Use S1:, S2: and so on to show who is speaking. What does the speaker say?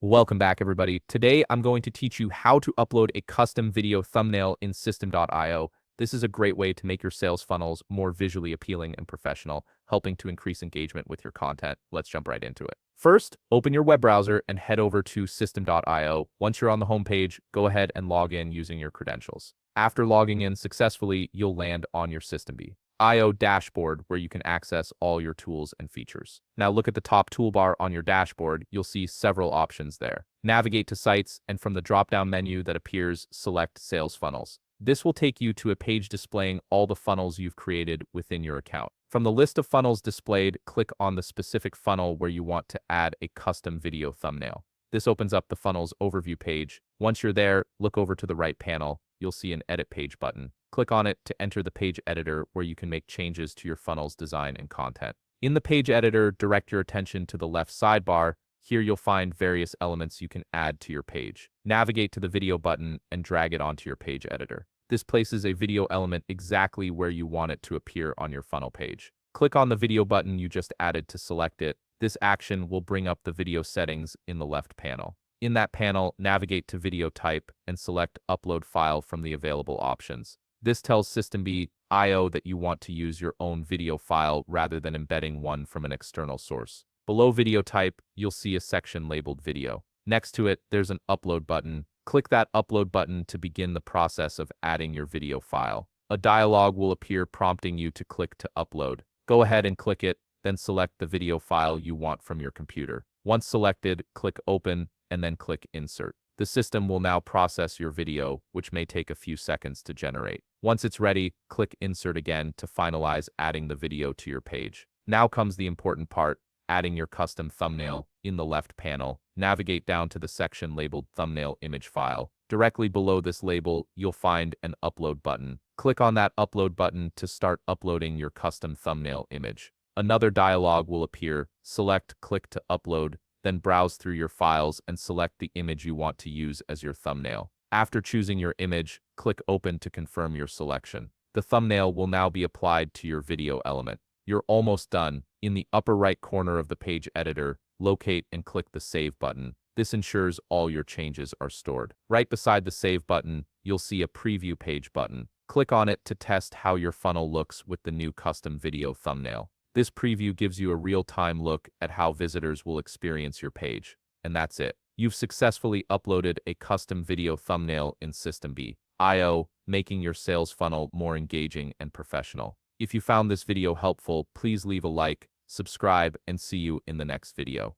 S1: Welcome back, everybody. Today, I'm going to teach you how to upload a custom video thumbnail in System.io. This is a great way to make your sales funnels more visually appealing and professional, helping to increase engagement with your content. Let's jump right into it. First, open your web browser and head over to System.io. Once you're on the homepage, go ahead and log in using your credentials. After logging in successfully, you'll land on your System.io dashboard where you can access all your tools and features. Now look at the top toolbar on your dashboard. You'll see several options there. Navigate to sites, and from the drop-down menu that appears, select Sales Funnels. This will take you to a page displaying all the funnels you've created within your account. From the list of funnels displayed, click on the specific funnel where you want to add a custom video thumbnail. This opens up the funnel's overview page. Once you're there, look over to the right panel. You'll see an Edit Page button. Click on it to enter the page editor where you can make changes to your funnel's design and content. In the page editor, direct your attention to the left sidebar. Here you'll find various elements you can add to your page. Navigate to the video button and drag it onto your page editor. This places a video element exactly where you want it to appear on your funnel page. Click on the video button you just added to select it. This action will bring up the video settings in the left panel. In that panel, navigate to video type and select Upload File from the available options. This tells System.io that you want to use your own video file rather than embedding one from an external source. Below video type, you'll see a section labeled Video. Next to it, there's an Upload button. Click that Upload button to begin the process of adding your video file. A dialog will appear prompting you to click to upload. Go ahead and click it, then select the video file you want from your computer. Once selected, click Open, and then click Insert. The system will now process your video, which may take a few seconds to generate. Once it's ready, click Insert again to finalize adding the video to your page. Now comes the important part, adding your custom thumbnail. In the left panel, navigate down to the section labeled Thumbnail Image File. Directly below this label, you'll find an Upload button. Click on that Upload button to start uploading your custom thumbnail image. Another dialog will appear. Select Click to Upload, then browse through your files and select the image you want to use as your thumbnail. After choosing your image, click Open to confirm your selection. The thumbnail will now be applied to your video element. You're almost done. In the upper right corner of the page editor, locate and click the Save button. This ensures all your changes are stored. Right beside the Save button, you'll see a Preview Page button. Click on it to test how your funnel looks with the new custom video thumbnail. This preview gives you a real-time look at how visitors will experience your page. And that's it. You've successfully uploaded a custom video thumbnail in System.io, making your sales funnel more engaging and professional. If you found this video helpful, please leave a like, subscribe, and see you in the next video.